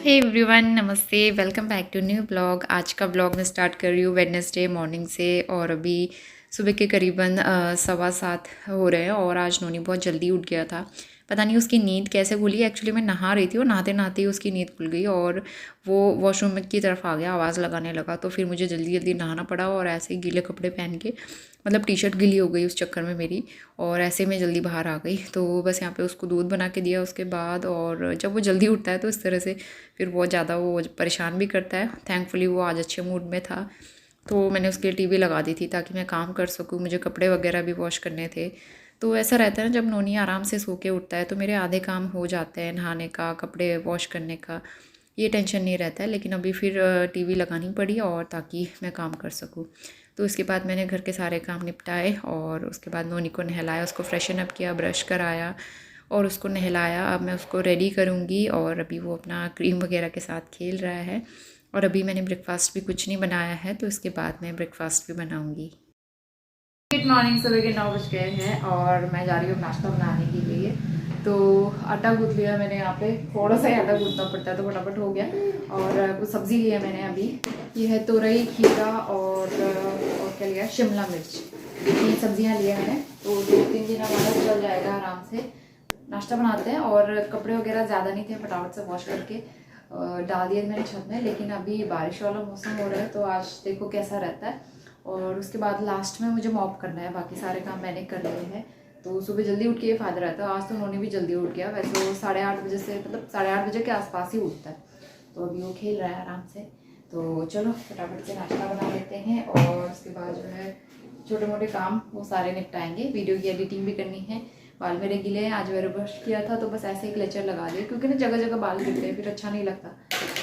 हे everyone, नमस्ते। Welcome back to new blog. आज का ब्लॉग मैं स्टार्ट कर रही हूँ वेडनेसडे मॉर्निंग से और अभी सुबह के करीबन 7:15 हो रहे हैं और आज नोनी बहुत जल्दी उठ गया था। पता नहीं उसकी नींद कैसे खुली। एक्चुअली मैं नहा रही थी और नहाते नहाते ही उसकी नींद खुल गई और वो वॉशरूम की तरफ आ गया, आवाज़ लगाने लगा। तो फिर मुझे जल्दी जल्दी नहाना पड़ा और ऐसे ही गीले कपड़े पहन के, मतलब टी शर्ट गीली हो गई उस चक्कर में मेरी, और ऐसे में जल्दी बाहर आ गई। तो बस यहाँ पे उसको दूध बना के दिया उसके बाद। और जब वो जल्दी उठता है तो इस तरह से फिर बहुत ज़्यादा वो परेशान भी करता है। थैंकफुली वो आज अच्छे मूड में था, तो मैंने उसके लिए टीवी लगा दी थी ताकि मैं काम कर सकूँ। मुझे कपड़े वगैरह भी वॉश करने थे। तो ऐसा रहता है ना, जब नोनी आराम से सो के उठता है तो मेरे आधे काम हो जाते हैं, नहाने का, कपड़े वॉश करने का, ये टेंशन नहीं रहता है। लेकिन अभी फिर टीवी लगानी पड़ी और ताकि मैं काम कर सकूँ। तो इसके बाद मैंने घर के सारे काम निपटाए और उसके बाद नोनी को नहलाया, उसको फ्रेशन अप किया, ब्रश कराया और उसको नहलाया। अब मैं उसको रेडी करूँगी और अभी वो अपना क्रीम वगैरह के साथ खेल रहा है। और अभी मैंने ब्रेकफास्ट भी कुछ नहीं बनाया है, तो इसके बाद मैं ब्रेकफास्ट भी बनाऊँगी। Good morning. सुबह के 9 बज गए हैं और मैं जा रही हूँ नाश्ता बनाने के लिए। तो आटा गूँथ लिया मैंने, यहाँ पे थोड़ा सा ही आटा गूँथना पड़ता है तो फटाफट हो गया। और कुछ सब्ज़ी लिया मैंने अभी, ये है तुरई, खीरा और क्या लिया, शिमला मिर्च। ये सब्जियाँ लिया मैंने, तो 2-3 दिन हमारा चल जाएगा आराम से। नाश्ता बनाते हैं और कपड़े वगैरह ज़्यादा नहीं थे, फटाफट से वॉश करके डाल दिए मैंने छत में। लेकिन अभी बारिश वाला मौसम हो रहा है तो आज देखो कैसा रहता है। और उसके बाद लास्ट में मुझे मॉप करना है, बाकी सारे काम मैंने कर लिए हैं। तो सुबह जल्दी उठ के ये फ़ायदा रहता है। आज तो उन्होंने भी जल्दी उठ गया, वैसे वो 8:30 बजे से, मतलब 8:30 बजे के आसपास ही उठता है। तो अभी वो खेल रहा है आराम से। तो चलो फटाफट से नाश्ता बना लेते हैं और उसके बाद जो है छोटे मोटे काम वो सारे निपटाएंगे। वीडियो की एडिटिंग भी करनी है। बाल मेरे गीले हैं, आज मैंने ब्रश किया था तो बस ऐसे ही क्लेचर लगा दिए, क्योंकि ना जगह जगह बाल गिरते हैं, फिर अच्छा नहीं लगता।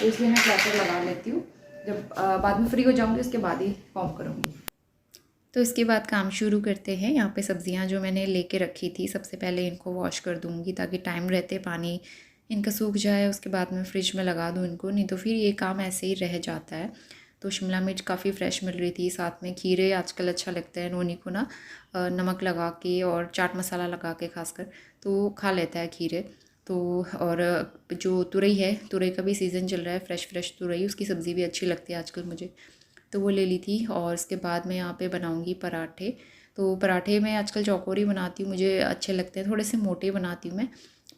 तो इसलिए मैं क्लेचर लगा लेती हूँ। जब बाद में फ्री हो जाऊँगी उसके बाद ही कॉम करूँगी। तो इसके बाद काम शुरू करते हैं। यहाँ पे सब्जियाँ जो मैंने लेके रखी थी, सबसे पहले इनको वॉश कर दूँगी ताकि टाइम रहते पानी इनका सूख जाए। उसके बाद मैं फ्रिज में लगा दूँ इनको, नहीं तो फिर ये काम ऐसे ही रह जाता है। तो शिमला मिर्च काफ़ी फ्रेश मिल रही थी, साथ में खीरे आजकल अच्छा लगता है नोनी को ना, नमक लगा के और चाट मसाला लगा के खासकर, तो खा लेता है खीरे। तो और जो तुरई है, तुरई का भी सीज़न चल रहा है, फ्रेश फ्रेश तुरई, उसकी सब्ज़ी भी अच्छी लगती है आजकल मुझे, तो वो ले ली थी। और इसके बाद मैं यहाँ पे बनाऊँगी पराठे। तो पराठे मैं आजकल चौकोर ही बनाती हूँ, मुझे अच्छे लगते हैं। थोड़े से मोटे बनाती हूँ मैं,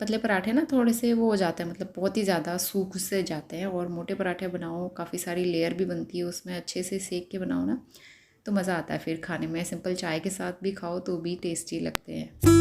पतले पराठे ना थोड़े से वो हो जाते हैं, मतलब बहुत ही ज़्यादा सूख से जाते हैं। और मोटे पराठे बनाओ, काफ़ी सारी लेयर भी बनती है उसमें, अच्छे से सेक के बनाओ ना तो मज़ा आता है फिर खाने में। सिंपल चाय के साथ भी खाओ तो भी टेस्टी लगते हैं।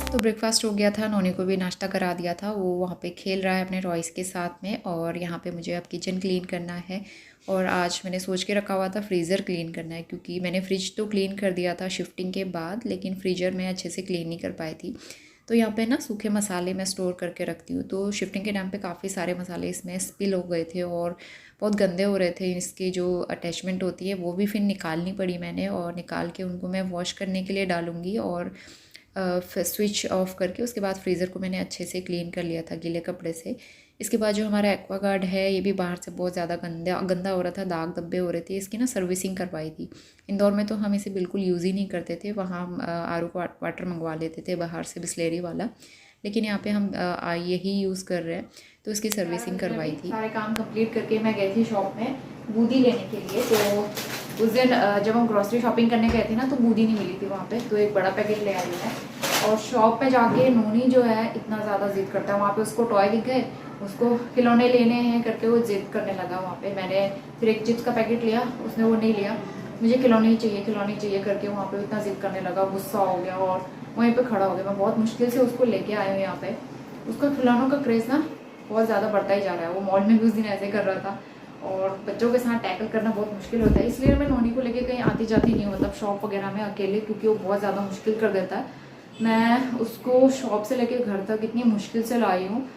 तो ब्रेकफास्ट हो गया था, नोनी को भी नाश्ता करा दिया था। वो वहाँ पे खेल रहा है अपने टॉयज़ के साथ में और यहाँ पे मुझे अब किचन क्लीन करना है। और आज मैंने सोच के रखा हुआ था फ्रीज़र क्लीन करना है, क्योंकि मैंने फ्रिज तो क्लीन कर दिया था शिफ्टिंग के बाद, लेकिन फ्रीज़र में अच्छे से क्लीन नहीं कर पाई थी। तो यहाँ पे ना सूखे मसाले मैं स्टोर करके रखती हूँ। तो शिफ्टिंग के टाइम पे काफ़ी सारे मसाले इसमें स्पिल हो गए थे और बहुत गंदे हो रहे थे। इसकी जो अटैचमेंट होती है वो भी फिर निकालनी पड़ी मैंने, और निकाल के उनको मैं वॉश करने के लिए डालूँगी। और स्विच ऑफ करके उसके बाद फ्रीज़र को मैंने अच्छे से क्लीन कर लिया था गीले कपड़े से। इसके बाद जो हमारा एक्वागार्ड है, ये भी बाहर से बहुत ज़्यादा गंदा गंदा हो रहा था, दाग धब्बे हो रहे थे। इसकी ना सर्विसिंग करवाई थी। इंदौर में तो हम इसे बिल्कुल यूज़ ही नहीं करते थे, वहाँ हम आर ओ वाटर मंगवा लेते थे बाहर से, बिस्लेरी वाला। लेकिन यहाँ पे हम यही यूज़ कर रहे हैं, तो इसकी सर्विसिंग करवाई थी। सारे काम कंप्लीट करके मैं गई थी शॉप में बूंदी लेने के लिए। तो उस दिन जब हम ग्रॉसरी शॉपिंग करने गए थे ना, तो बूंदी नहीं मिली थी वहाँ पे, तो एक बड़ा पैकेट ले आई मैं। और शॉप पे जाके नोनी जो है इतना ज़्यादा ज़िद करता है, वहाँ पे उसको टॉय दिख गए, उसको खिलौने लेने हैं करके वो ज़िद करने लगा वहाँ पे। मैंने फिर एक चिप्स का पैकेट लिया, उसने वो नहीं लिया, मुझे खिलौने ही चाहिए, खिलौने ही चाहिए करके वहाँ पे इतना ज़िद करने लगा, गुस्सा हो गया और वहीं पे खड़ा हो गया। मैं बहुत मुश्किल से उसको लेके आई हूँ यहाँ पे। उसका खिलौनों का क्रेज़ ना बहुत ज़्यादा बढ़ता ही जा रहा है। वो मॉल में भी उस दिन ऐसे कर रहा था, और बच्चों के साथ टैकल करना बहुत मुश्किल होता है। इसलिए मैं नोनी को लेके कहीं आती जाती नहीं हूँ, मतलब शॉप वगैरह में अकेले, क्योंकि वो बहुत ज़्यादा मुश्किल कर देता है। मैं उसको शॉप से लेके घर तक इतनी मुश्किल से लाई हूँ,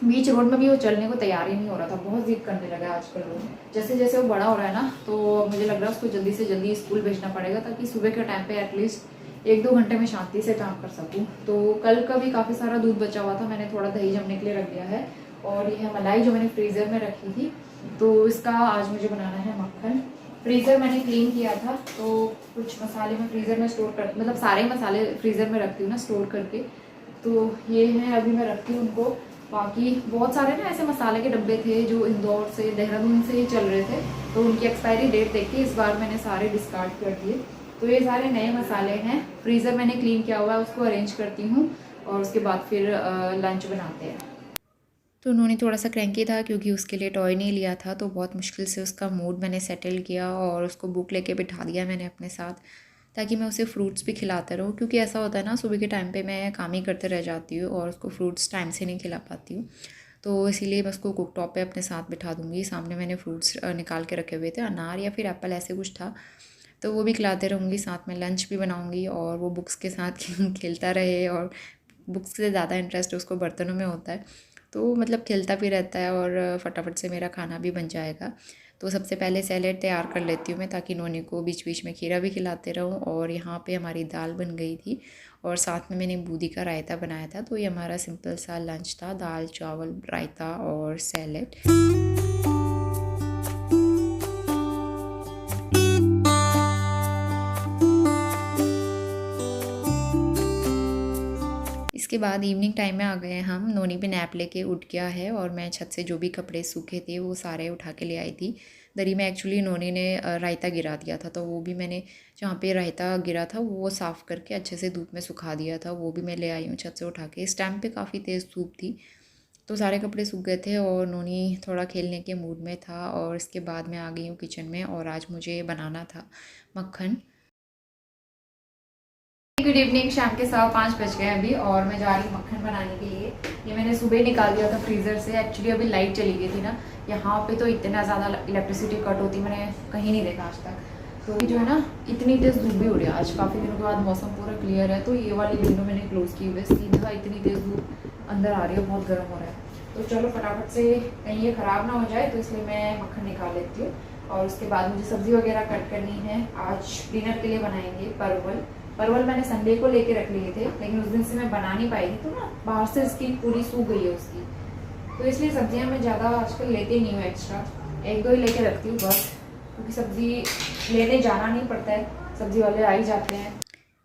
बीच रोड में भी वो चलने को तैयार ही नहीं हो रहा था, बहुत जिद करने लगा आजकल वो। जैसे जैसे वो बड़ा हो रहा है ना, तो मुझे लग रहा है उसको जल्दी से जल्दी स्कूल भेजना पड़ेगा, ताकि सुबह के टाइम पे एटलीस्ट 1-2 घंटे में शांति से काम कर सकूँ। तो कल का भी काफ़ी सारा दूध बचा हुआ था, मैंने थोड़ा दही जमने के लिए रख दिया है। और ये है मलाई जो मैंने फ्रीज़र में रखी थी, तो इसका आज मुझे बनाना है मक्खन। फ्रीज़र मैंने क्लीन किया था, तो कुछ मसाले मैं फ्रीज़र में स्टोर कर, मतलब सारे मसाले फ्रीज़र में रखती हूँ ना स्टोर करके। तो ये हैं, अभी मैं रखती हूँ उनको। बाकी बहुत सारे ना ऐसे मसाले के डब्बे थे जो इंदौर से, देहरादून से ही चल रहे थे, तो उनकी एक्सपायरी डेट देख के इस बार मैंने सारे डिस्कार्ड कर दिए। तो ये सारे नए मसाले हैं, फ्रीज़र मैंने क्लीन किया हुआ है, उसको अरेंज करती हूँ और उसके बाद फिर लंच बनाते हैं। तो उन्होंने थोड़ा सा क्रैंकी था क्योंकि उसके लिए टॉय नहीं लिया था, तो बहुत मुश्किल से उसका मूड मैंने सेटल किया और उसको बुक लेके बिठा दिया मैंने अपने साथ, ताकि मैं उसे फ्रूट्स भी खिलाते रहूँ। क्योंकि ऐसा होता है ना, सुबह के टाइम पे मैं काम ही करते रह जाती हूँ और उसको फ्रूट्स टाइम से नहीं खिला पाती हूँ। तो इसीलिए मैं उसको कुक टॉप पे अपने साथ बिठा दूँगी। सामने मैंने फ्रूट्स निकाल के रखे हुए थे, अनार या फिर एप्पल ऐसे कुछ था, तो वो भी खिलाते रहूँगी। साथ में लंच भी बनाऊँगी और वो बुक्स के साथ खेलता रहे। और बुक्स से ज़्यादा इंटरेस्ट उसको बर्तनों में होता है, तो मतलब खेलता भी रहता है और फटाफट से मेरा खाना भी बन जाएगा। तो सबसे पहले सैलेड तैयार कर लेती हूँ मैं, ताकि नोनी को बीच बीच में खीरा भी खिलाते रहूँ। और यहाँ पे हमारी दाल बन गई थी और साथ में मैंने बूंदी का रायता बनाया था। तो ये हमारा सिंपल सा लंच था, दाल चावल रायता और सैलेड। इसके बाद इवनिंग टाइम में आ गए हैं हम। नोनी भी नैप लेके उठ गया है और मैं छत से जो भी कपड़े सूखे थे वो सारे उठा के ले आई थी। दरी में एक्चुअली नोनी ने रायता गिरा दिया था, तो वो भी मैंने, जहाँ पे रायता गिरा था वो साफ़ करके अच्छे से धूप में सुखा दिया था, वो भी मैं ले आई हूँ छत से उठा के। इस टाइम पे काफ़ी तेज़ धूप थी, तो सारे कपड़े सूख गए थे और नोनी थोड़ा खेलने के मूड में था। और इसके बाद मैं आ गई हूँ किचन में और आज मुझे बनाना था मक्खन। गुड इवनिंग, शाम के 5:15 बज गए अभी और मैं जा रही हूँ मक्खन बनाने के लिए। ये मैंने सुबह निकाल दिया था फ्रीज़र से। एक्चुअली अभी लाइट चली गई थी ना, यहाँ पे तो इतना ज़्यादा इलेक्ट्रिसिटी कट होती मैंने कहीं नहीं देखा आज तक। तो जो है ना, इतनी तेज़ धूप भी हो रही है आज, काफ़ी दिनों के बाद मौसम पूरा क्लियर है। तो ये वाली विंडो मैंने क्लोज़ की हुई है, सीधा इतनी तेज़ धूप अंदर आ रही है, बहुत गर्म हो रहा है। तो चलो फटाफट से कहीं ये ख़राब ना हो जाए, तो इसलिए मैं मक्खन निकाल लेती हूँ। और उसके बाद मुझे सब्ज़ी वगैरह कट करनी है। आज डिनर के लिए बनाएंगे परवल मैंने संडे को लेके रख लिए थे, लेकिन उस दिन से मैं बना नहीं पाई थी, तो ना बाहर से स्किन पूरी सूख गई है उसकी, तो इसलिए सब्जियां मैं ज़्यादा आजकल लेती नहीं हूँ एक्स्ट्रा, 1-2 ही लेके रखती हूँ बस, क्योंकि सब्ज़ी लेने जाना नहीं पड़ता है, सब्ज़ी वाले आ ही जाते हैं।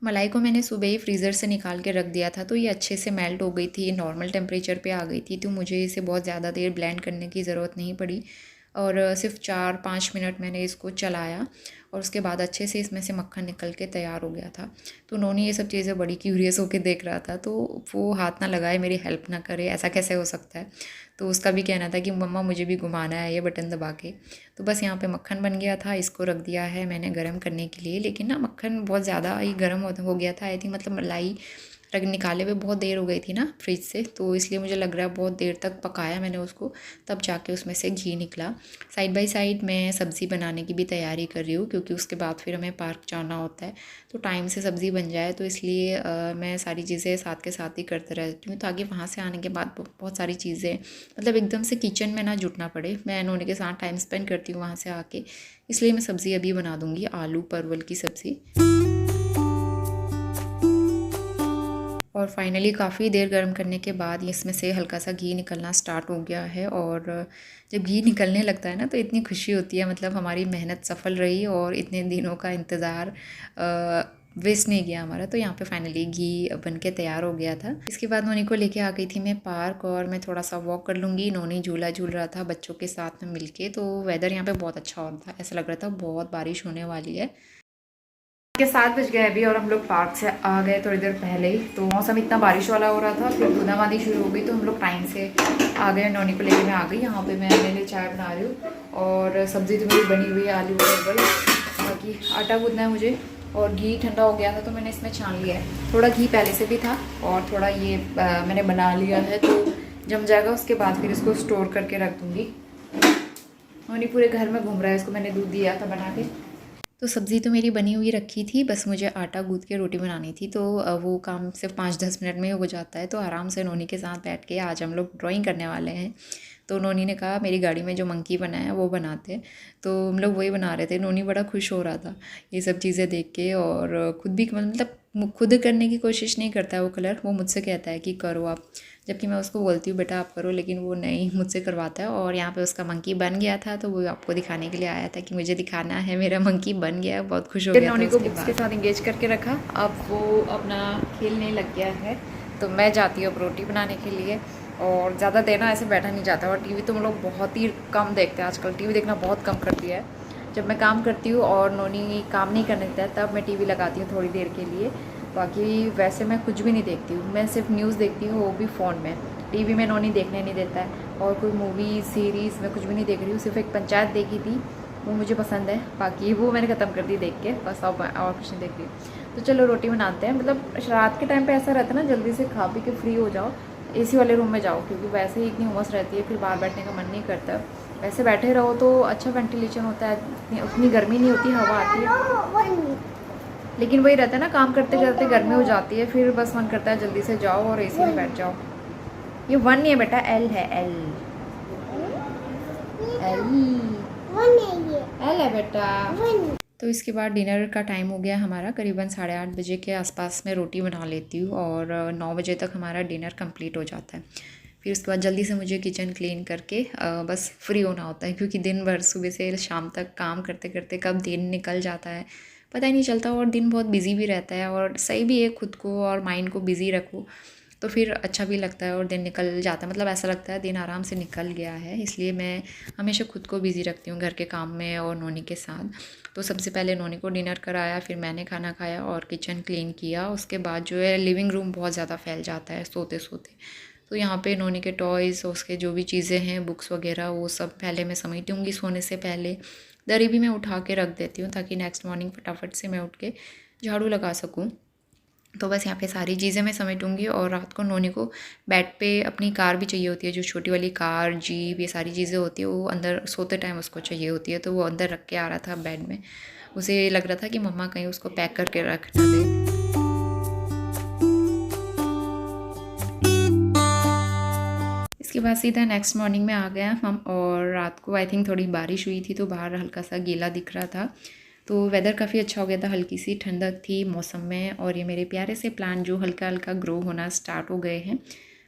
मलाई को मैंने सुबह ही फ्रीज़र से निकाल के रख दिया था, तो ये अच्छे से मेल्ट हो गई थी, नॉर्मल टेम्परेचर पे आ गई थी, तो मुझे इसे बहुत ज़्यादा देर ब्लेंड करने की ज़रूरत नहीं पड़ी। और सिर्फ 4-5 मिनट मैंने इसको चलाया और उसके बाद अच्छे से इसमें से मक्खन निकल के तैयार हो गया था। तो नोनी ये सब चीज़ें बड़ी क्यूरियस होकर देख रहा था, तो वो हाथ ना लगाए, मेरी हेल्प ना करे, ऐसा कैसे हो सकता है। तो उसका भी कहना था कि मम्मा मुझे भी घुमाना है ये बटन दबा के। तो बस यहाँ पे मक्खन बन गया था, इसको रख दिया है मैंने गर्म करने के लिए। लेकिन ना मक्खन बहुत ज़्यादा ही गर्म हो गया था, आई थिंक, मतलब मलाई रख निकाले हुए बहुत देर हो गई थी ना फ्रिज से, तो इसलिए मुझे लग रहा है बहुत देर तक पकाया मैंने उसको, तब जाके उसमें से घी निकला। साइड बाय साइड मैं सब्ज़ी बनाने की भी तैयारी कर रही हूँ, क्योंकि उसके बाद फिर हमें पार्क जाना होता है, तो टाइम से सब्ज़ी बन जाए, तो इसलिए मैं सारी चीज़ें साथ के साथ ही करते रहती हूँ, ताकि वहाँ से आने के बाद बहुत सारी चीज़ें, मतलब एकदम से किचन में ना जुटना पड़े। मैं नोनी के साथ टाइम स्पेंड करती हूँ वहाँ से आके, इसलिए मैं सब्ज़ी अभी बना दूँगी, आलू परवल की सब्ज़ी। और फाइनली काफ़ी देर गर्म करने के बाद इसमें से हल्का सा घी निकलना स्टार्ट हो गया है। और जब घी निकलने लगता है ना, तो इतनी खुशी होती है, मतलब हमारी मेहनत सफल रही और इतने दिनों का इंतज़ार वेस्ट नहीं गया हमारा। तो यहाँ पे फाइनली घी बन के तैयार हो गया था। इसके बाद नोनी को लेके आ गई थी मैं पार्क, और मैं थोड़ा सा वॉक कर लूँगी। नोनी झूला झूल रहा था बच्चों के साथ में मिलके, तो वेदर यहाँ पे बहुत अच्छा हो रहा था, ऐसा लग रहा था बहुत बारिश होने वाली है। के 7 बज गए अभी और हम लोग पार्क से आ गए थोड़ी देर पहले ही। तो मौसम इतना बारिश वाला हो रहा था, फिर बूंदाबांदी शुरू हो गई, तो हम लोग टाइम से आ गए। नोनी को लेके मैं आ गई। यहाँ पे मैं अपने लिए चाय बना रही हूँ और सब्ज़ी तो मेरी बनी हुई है, आलू परवल। बाकी आटा गूंदना है मुझे, और घी ठंडा हो गया था तो मैंने इसमें छान लिया है। थोड़ा घी पहले से भी था और थोड़ा ये मैंने बना लिया है, तो जम जाएगा, उसके बाद फिर इसको स्टोर करके रख दूँगी। नोनी पूरे घर में घूम रहा है, इसको मैंने दूध दिया था बना के। तो सब्ज़ी तो मेरी बनी हुई रखी थी, बस मुझे आटा गूँथ के रोटी बनानी थी, तो वो काम सिर्फ 5-10 मिनट में हो जाता है। तो आराम से नोनी के साथ बैठ के आज हम लोग ड्राइंग करने वाले हैं। तो नोनी ने कहा मेरी गाड़ी में जो मंकी बना है वो बनाते हैं, तो हम लोग वही बना रहे थे। नोनी बड़ा खुश हो रहा था ये सब चीज़ें देख के, और ख़ुद भी मतलब खुद करने की कोशिश नहीं करता है वो कलर, वो मुझसे कहता है कि करो आप, जबकि मैं उसको बोलती हूँ बेटा आप करो, लेकिन वो नहीं, मुझसे करवाता है। और यहाँ पे उसका मंकी बन गया था, तो वो आपको दिखाने के लिए आया था कि मुझे दिखाना है मेरा मंकी बन गया है। बहुत खुश हो गया था। नोनी को बुक्स के साथ इंगेज करके रखा, अब वो अपना खेलने लग गया है। तो मैं जाती हूँ अब रोटी बनाने के लिए, और ज़्यादा देर ना ऐसे बैठा नहीं जाता। और टीवी तो हम लोग बहुत ही कम देखते हैं आजकल, टीवी देखना बहुत कम कर दिया है। जब मैं काम करती हूँ और नोनी काम नहीं करने देता है तब मैं टीवी लगाती हूँ थोड़ी देर के लिए, बाकी वैसे मैं कुछ भी नहीं देखती हूँ। मैं सिर्फ न्यूज़ देखती हूँ, वो भी फ़ोन में। टीवी में नोनी देखने नहीं देता है, और कोई मूवी सीरीज़ मैं कुछ भी नहीं देख रही हूँ। सिर्फ एक पंचायत देखी थी, वो मुझे पसंद है, बाकी वो मैंने ख़त्म कर दी देख के, बस अब और कुछ नहीं देख रही। तो चलो रोटी बनाते हैं। मतलब रात के टाइम पे ऐसा रहता है ना, जल्दी से खा पी के फ्री हो जाओ, एसी वाले रूम में जाओ, क्योंकि वैसे ही इतनी उमस रहती है, फिर बाहर बैठने का मन नहीं करता। वैसे बैठे रहो तो अच्छा वेंटिलेशन होता है, उतनी गर्मी नहीं होती, हवा आती है। लेकिन वही रहता है ना, काम करते करते गर्मी हो जाती है, फिर बस मन करता है जल्दी से जाओ और एसी में बैठ जाओ। ये 1 नहीं है बेटा, L है, L है बेटा। तो इसके बाद डिनर का टाइम हो गया हमारा, करीबन 8:30 बजे के आसपास मैं रोटी बना लेती हूँ, और 9 बजे तक हमारा डिनर कंप्लीट हो जाता है। फिर उसके बाद जल्दी से मुझे किचन क्लीन करके बस फ्री होना होता है, क्योंकि दिन भर सुबह से शाम तक काम करते करते कब दिन निकल जाता है पता ही नहीं चलता, और दिन बहुत बिजी भी रहता है। और सही भी है, खुद को और माइंड को बिज़ी रखो तो फिर अच्छा भी लगता है और दिन निकल जाता है। मतलब ऐसा लगता है दिन आराम से निकल गया है, इसलिए मैं हमेशा खुद को बिज़ी रखती हूँ घर के काम में और नोनी के साथ। तो सबसे पहले नोनी को डिनर कराया, फिर मैंने खाना खाया और किचन क्लीन किया। उसके बाद जो है लिविंग रूम बहुत ज़्यादा फैल जाता है सोते सोते, तो यहाँ पे नोनी के टॉयज़, उसके जो भी चीज़ें हैं, बुक्स वगैरह, वो सब पहले मैं समेटूँगी सोने से पहले। दरी भी मैं उठा के रख देती हूँ ताकि नेक्स्ट मॉर्निंग फटाफट से मैं उठ के झाड़ू लगा सकूँ। तो बस यहाँ पे सारी चीज़ें मैं समेटूँगी। और रात को नोनी को बेड पे अपनी कार भी चाहिए होती है, जो छोटी वाली कार, जीप, ये सारी चीज़ें होती है, वो अंदर सोते टाइम उसको चाहिए होती है। तो वो अंदर रख के आ रहा था बेड में, उसे लग रहा था कि मम्मा कहीं उसको पैक करके रख ना दे। इसके बाद सीधा नेक्स्ट मॉर्निंग में आ गया हम, और रात को आई थिंक थोड़ी बारिश हुई थी तो बाहर हल्का सा गीला दिख रहा था। तो वेदर काफ़ी अच्छा हो गया था, हल्की सी ठंडक थी मौसम में, और ये मेरे प्यारे से प्लांट जो हल्का हल्का ग्रो होना स्टार्ट हो गए हैं।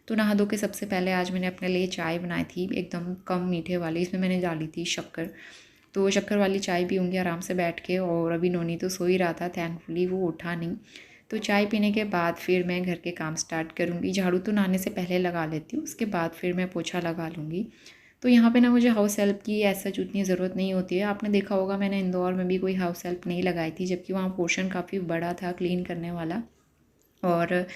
तो नहा धो के सबसे पहले आज मैंने अपने लिए चाय बनाई थी, एकदम कम मीठे वाली, इसमें मैंने डाली थी शक्कर। तो शक्कर वाली चाय पीऊँगी आराम से बैठ के। और अभी नोनी तो सो ही रहा था, थैंकफुली वो उठा नहीं। तो चाय पीने के बाद फिर मैं घर के काम स्टार्ट करूँगी। झाड़ू तो नहाने से पहले लगा लेती हूँ, उसके बाद फिर मैं पोछा लगा लूँगी। तो यहाँ पे ना मुझे हाउस हेल्प की ऐसा उतनी ज़रूरत नहीं होती है। आपने देखा होगा मैंने इंदौर में भी कोई हाउस हेल्प नहीं लगाई थी, जबकि वहाँ पोर्शन काफ़ी बड़ा था क्लीन करने वाला, और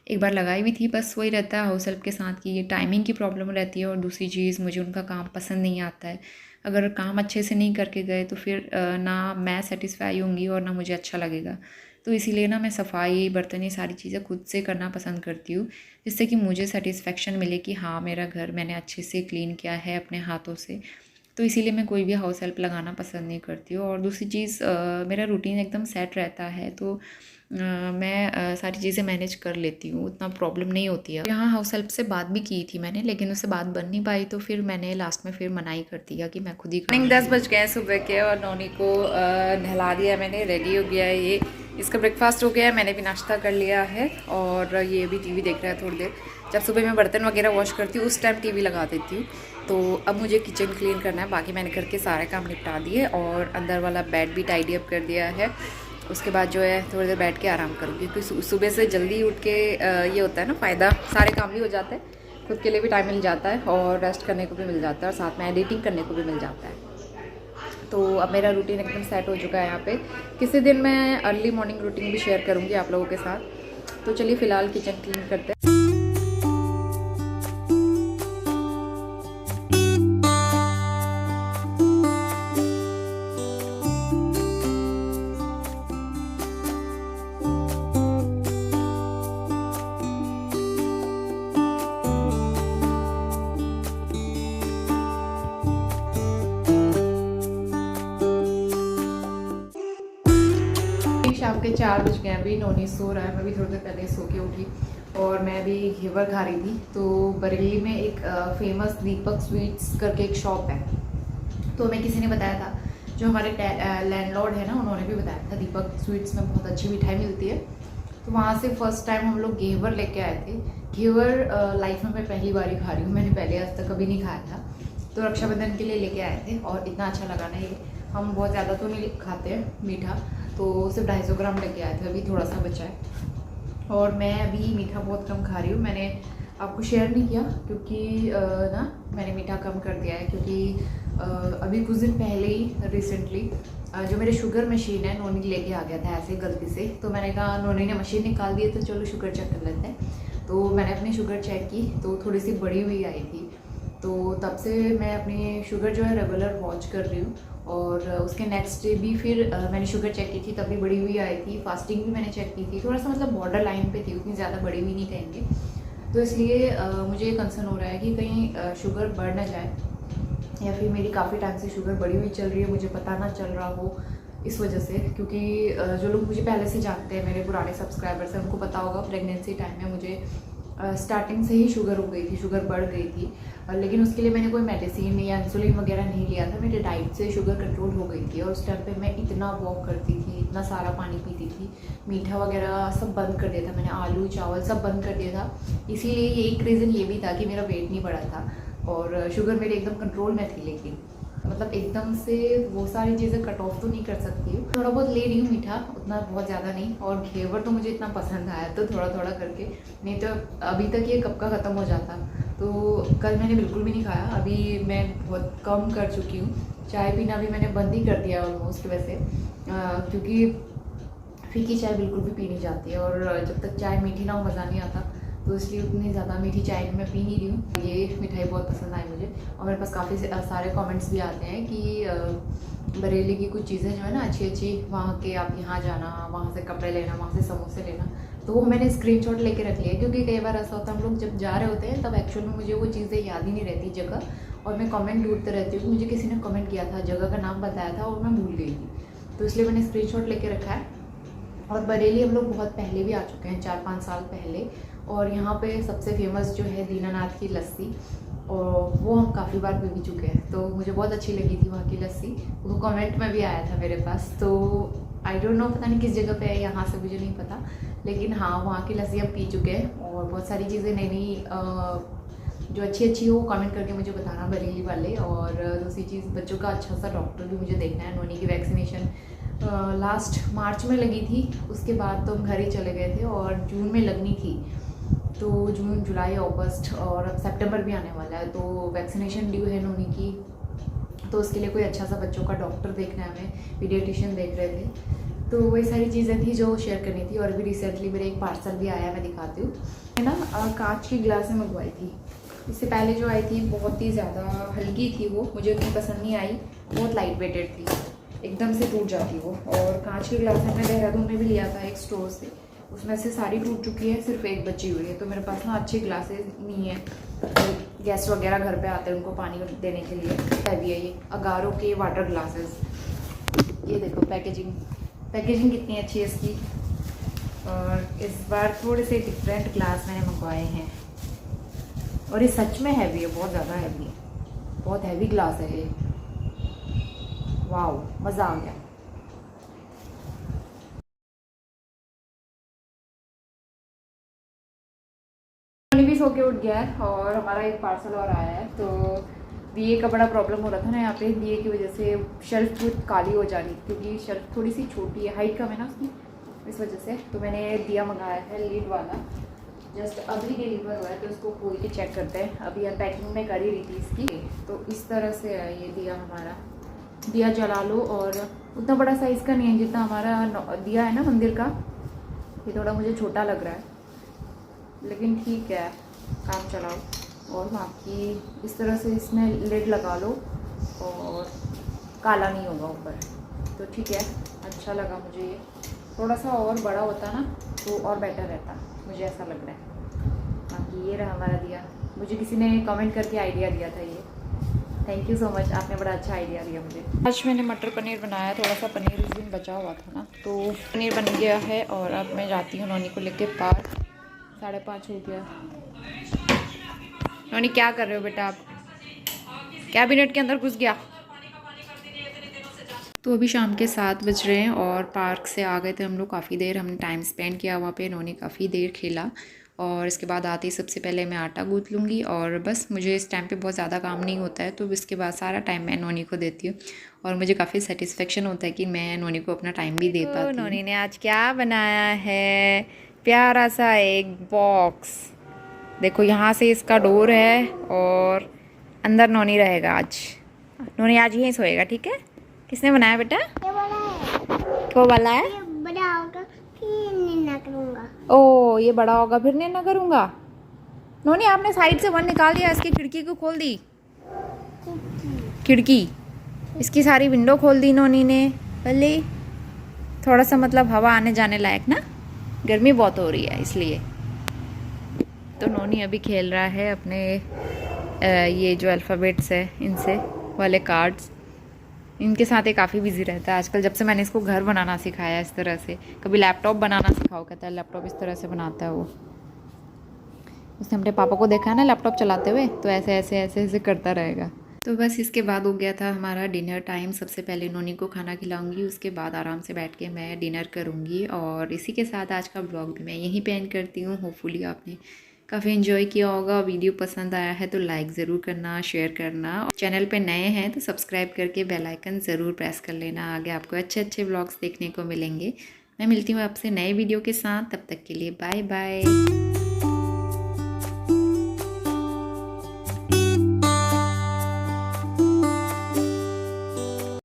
एक बार लगाई भी थी। बस वही रहता है हाउस हेल्प के साथ कि ये टाइमिंग की प्रॉब्लम रहती है, और दूसरी चीज़ मुझे उनका काम पसंद नहीं आता है। अगर काम अच्छे से नहीं करके गए तो फिर ना मैं सेटिस्फाई होंगी और ना मुझे अच्छा लगेगा। तो इसीलिए ना मैं सफाई, बर्तन, ये सारी चीज़ें खुद से करना पसंद करती हूँ, जिससे कि मुझे सेटिस्फेक्शन मिले कि हाँ मेरा घर मैंने अच्छे से क्लीन किया है अपने हाथों से। तो इसीलिए मैं कोई भी हाउस हेल्प लगाना पसंद नहीं करती हूँ। और दूसरी चीज़, मेरा रूटीन एकदम सेट रहता है, तो मैं सारी चीज़ें मैनेज कर लेती हूँ, उतना प्रॉब्लम नहीं होती है। यहाँ हाउस हेल्प से बात भी की थी मैंने, लेकिन उससे बात बन नहीं पाई, तो फिर मैंने लास्ट में फिर मना ही कर दिया कि मैं खुद ही करूँगी। 10 बज गए सुबह के, और नोनी को नहला दिया मैंने, रेडी हो गया है ये, इसका ब्रेकफास्ट हो गया है, मैंने भी नाश्ता कर लिया है, और ये भी टीवी देख रहा है थोड़ी देर। जब सुबह मैं बर्तन वगैरह वॉश करती हूँ उस टाइम टीवी लगा देती हूँ। तो अब मुझे किचन क्लीन करना है, बाकी मैंने घर के सारे काम निपटा दिए, और अंदर वाला बेड भी टाइडी अप कर दिया है। उसके बाद जो है थोड़ी देर बैठ के आराम करूँगी, क्योंकि सुबह से जल्दी उठ के ये होता है ना फ़ायदा, सारे काम भी हो जाते हैं, खुद के लिए भी टाइम मिल जाता है, और रेस्ट करने को भी मिल जाता है, और साथ में एडिटिंग करने को भी मिल जाता है। तो अब मेरा रूटीन एकदम सेट हो चुका है यहाँ पे। किसी दिन मैं अर्ली मॉर्निंग रूटीन भी शेयर करूँगी आप लोगों के साथ। तो चलिए फ़िलहाल किचन क्लीन करते हैं। शाम के 4 बज गए, अभी नोनी सो रहा है, मैं भी थोड़ी देर पहले सो के उठी, और मैं भी घेवर खा रही थी। तो बरेली में एक फेमस दीपक स्वीट्स करके एक शॉप है, तो हमें किसी ने बताया था, जो हमारे लैंडलॉर्ड है ना, उन्होंने भी बताया था दीपक स्वीट्स में बहुत अच्छी मिठाई मिलती है। तो वहाँ से फर्स्ट टाइम हम लोग घेवर लेके आए थे। घेवर लाइफ में मैं पहली बार ही खा रही हूँ, मैंने पहले आज तक कभी नहीं खाया था। तो रक्षाबंधन के लिए लेके आए थे और इतना अच्छा लगा ना ये। हम बहुत ज़्यादा तो नहीं खाते हैं मीठा, तो सिर्फ 250 ग्राम लेके आए थे, अभी थोड़ा सा बचा है। और मैं अभी मीठा बहुत कम खा रही हूँ। मैंने आपको शेयर नहीं किया क्योंकि ना मैंने मीठा कम कर दिया है, क्योंकि अभी कुछ दिन पहले ही रिसेंटली जो मेरे शुगर मशीन है नोनी लेके आ गया था ऐसे गलती से। तो मैंने कहा नोनी ने मशीन निकाल दी है तो चलो शुगर चेक कर लेते हैं। तो मैंने अपनी शुगर चेक की तो थोड़ी सी बढ़ी हुई आई थी। तो तब से मैं अपनी शुगर जो है रेगुलर वॉच कर रही हूँ। और उसके नेक्स्ट डे भी फिर मैंने शुगर चेक की थी, तब भी बढ़ी हुई आई थी। फास्टिंग भी मैंने चेक की थी, थोड़ा सा मतलब बॉर्डर लाइन पे थी, उतनी ज़्यादा बढ़ी हुई नहीं कहेंगे। तो इसलिए मुझे ये कंसर्न हो रहा है कि कहीं शुगर बढ़ ना जाए, या फिर मेरी काफ़ी टाइम से शुगर बढ़ी हुई चल रही है, मुझे पता ना चल रहा हो इस वजह से। क्योंकि जो लोग मुझे पहले से जानते हैं, मेरे पुराने सब्सक्राइबर्स हैं, उनको पता होगा प्रेगनेंसी टाइम में मुझे स्टार्टिंग से ही शुगर हो गई थी, शुगर बढ़ गई थी। लेकिन उसके लिए मैंने कोई मेडिसिन या इंसुलिन वगैरह नहीं लिया था, मेरे डाइट से शुगर कंट्रोल हो गई थी। और उस टाइम पे मैं इतना वॉक करती थी, इतना सारा पानी पीती थी, मीठा वगैरह सब बंद कर दिया था मैंने, आलू चावल सब बंद कर दिया था। इसीलिए एक रीज़न ये भी था कि मेरा वेट नहीं बढ़ा था और शुगर मेरे एकदम कंट्रोल में थी। लेकिन मतलब एकदम से वो सारी चीज़ें कट ऑफ तो नहीं कर सकती हूँ, थोड़ा बहुत ले रही हूँ मीठा, उतना बहुत ज़्यादा नहीं। और घेवर तो मुझे इतना पसंद आया तो थोड़ा थोड़ा करके, नहीं तो अभी तक ये कब का ख़त्म हो जाता। तो कल मैंने बिल्कुल भी नहीं खाया, अभी मैं बहुत कम कर चुकी हूँ। चाय पीना भी मैंने बंद ही कर दिया ऑलमोस्ट वैसे, क्योंकि फीकी चाय बिल्कुल भी पी नहीं जाती है, और जब तक चाय मीठी ना हो मज़ा नहीं आता। तो इसलिए उतनी ज़्यादा मीठी चाय मैं पी नहीं रही हूँ। ये मिठाई बहुत पसंद आई मुझे, और मेरे पास काफ़ी सारे कमेंट्स भी आते हैं कि बरेली की कुछ चीज़ें जो है ना अच्छी अच्छी, वहाँ के आप यहाँ जाना, वहाँ से कपड़े लेना, वहाँ से समोसे लेना। तो वो मैंने स्क्रीनशॉट लेके रख लिया, क्योंकि कई बार ऐसा होता है हम लोग जब जा रहे होते हैं तब एक्चुअल में मुझे वो चीज़ें याद ही नहीं रहती जगह, और मैं कमेंट ढूंढते रहती हूँ कि मुझे किसी ने कमेंट किया था, जगह का नाम बताया था और मैं भूल गई थी। तो इसलिए मैंने स्क्रीनशॉट लेके रखा है। और बरेली हम लोग बहुत पहले भी आ चुके हैं, 4-5 साल पहले। और यहाँ पे सबसे फेमस जो है दीनानाथ की लस्सी, और वो हम काफ़ी बार पी भी चुके हैं, तो मुझे बहुत अच्छी लगी थी वहाँ की लस्सी। वो कमेंट में भी आया था मेरे पास, तो आई डोंट नो, पता नहीं किस जगह पे है, यहाँ से मुझे नहीं पता। लेकिन हाँ, वहाँ की लस्सी हम पी चुके हैं। और बहुत सारी चीज़ें नई नई जो अच्छी अच्छी हो कमेंट करके मुझे बताना बरेली वाले। और दूसरी चीज़, बच्चों का अच्छा सा डॉक्टर भी मुझे देखना है। नोनी की वैक्सीनेशन लास्ट मार्च में लगी थी, उसके बाद तो हम घर ही चले गए थे, और जून में लगनी थी। तो जून, जुलाई, अगस्त और अब सितंबर भी आने वाला है, तो वैक्सीनेशन ड्यू है नोनी की। तो उसके लिए कोई अच्छा सा बच्चों का डॉक्टर देखना है, हमें पीडियाट्रिशियन देख रहे थे। तो वही सारी चीज़ें थी जो शेयर करनी थी। और भी रिसेंटली मेरे एक पार्सल भी आया है, मैं दिखाती हूँ। मैं ना कांच की गिलास में मंगवाई थी। इससे पहले जो आई थी बहुत ही ज़्यादा हल्की थी, वो मुझे उतनी पसंद नहीं आई, बहुत लाइट वेटेड थी, एकदम से टूट जाती वो। और कांच की गिलास हमने देहरादून में भी लिया था एक स्टोर से, उसमें से सारी टूट चुकी है, सिर्फ एक बची हुई है। तो मेरे पास ना अच्छी ग्लासेस नहीं है, तो गेस्ट वगैरह घर पे आते हैं उनको पानी देने के लिए। हैवी है ये अगारो के वाटर ग्लासेस। ये देखो पैकेजिंग कितनी अच्छी है इसकी। और इस बार थोड़े से डिफरेंट ग्लास मैंने मंगवाए हैं, और ये सच में हैवी है, बहुत ज़्यादा हैवी है, बहुत हैवी ग्लास है ये। वाओ, मज़ा आ गया। भी सो के उठ गया है, और हमारा एक पार्सल और आया है। तो दिए का बड़ा प्रॉब्लम हो रहा था ना यहाँ पे, दिए की वजह से शेल्फ बहुत काली हो जा रही, क्योंकि शेल्फ थोड़ी सी छोटी है, हाइट कम है ना उसकी, इस वजह से। तो मैंने दिया मंगाया है लीड वाला, जस्ट अभी डिलीवर हुआ है, तो इसको खोल के चेक करते हैं। अभी अनपैकिंग में कर ही रही थी इसकी। तो इस तरह से है ये दिया हमारा। दिया जला लो, और उतना बड़ा साइज़ का नहीं है जितना हमारा दिया है ना मंदिर का, ये थोड़ा मुझे छोटा लग रहा है, लेकिन ठीक है, काम चलाओ। और बाकी इस तरह से इसमें लिड लगा लो, और काला नहीं होगा ऊपर, तो ठीक है, अच्छा लगा मुझे ये। थोड़ा सा और बड़ा होता ना तो और बेटर रहता, मुझे ऐसा लग रहा है। बाकी ये रहा हमारा दिया, मुझे किसी ने कमेंट करके आइडिया दिया था ये, थैंक यू सो मच, आपने बड़ा अच्छा आइडिया दिया मुझे। आज मैंने मटर पनीर बनाया, थोड़ा सा पनीर उस दिन बचा हुआ था ना, तो पनीर बन गया है। और अब मैं जाती हूँ नोनी को लेके पार्क, 5:30 हो गया। नोनी क्या कर रहे हो बेटा आप? कैबिनेट के अंदर घुस गया। तो अभी शाम के 7 बज रहे हैं और पार्क से आ गए थे हम लोग। काफ़ी देर हमने टाइम स्पेंड किया वहाँ पे। नोनी काफ़ी देर खेला और इसके बाद आते ही सबसे पहले मैं आटा गूँथ लूँगी और बस मुझे इस टाइम पे बहुत ज़्यादा काम नहीं होता है, तो इसके बाद सारा टाइम मैं नोनी को देती हूँ और मुझे काफ़ी सेटिस्फेक्शन होता है कि मैं नोनी को अपना टाइम भी दे पाती हूँ। नोनी ने आज क्या बनाया है, प्यारा सा एक बॉक्स। देखो यहाँ से इसका डोर है और अंदर नोनी रहेगा आज। नोनी आज यहीं सोएगा, ठीक है। किसने बनाया बेटा? ये बड़ा है। क्या वाला है? ये बड़ा होगा फिर नहीं करूँगा। ओ ये बड़ा होगा फिर नहीं ना करूँगा। नोनी आपने साइड से वन निकाल दिया, इसकी खिड़की को खोल दी। खिड़की इसकी सारी विंडो खोल दी नोनी ने। भले थोड़ा सा मतलब हवा आने जाने लायक ना, गर्मी बहुत हो रही है इसलिए। तो नोनी अभी खेल रहा है अपने ये जो अल्फ़ाबेट्स है इनसे वाले कार्ड्स, इनके साथ ये काफ़ी बिजी रहता है आजकल। जब से मैंने इसको घर बनाना सिखाया इस तरह से, कभी लैपटॉप बनाना सिखाओ, कहता है लैपटॉप इस तरह से बनाता है वो। उसने अपने पापा को देखा है ना लैपटॉप चलाते हुए, तो ऐसे ऐसे ऐसे ऐसे करता रहेगा। तो बस इसके बाद हो गया था हमारा डिनर टाइम। सबसे पहले नोनी को खाना खिलाऊंगी, उसके बाद आराम से बैठ के मैं डिनर करूंगी और इसी के साथ आज का ब्लॉग भी मैं यहीं पे एंड करती हूँ। होपफुली आपने काफ़ी इन्जॉय किया होगा। वीडियो पसंद आया है तो लाइक ज़रूर करना, शेयर करना। चैनल पे नए हैं तो सब्सक्राइब करके बेल आइकन ज़रूर प्रेस कर लेना। आगे आपको अच्छे अच्छे ब्लॉग्स देखने को मिलेंगे। मैं मिलती हूँ आपसे नए वीडियो के साथ, तब तक के लिए बाय बाय।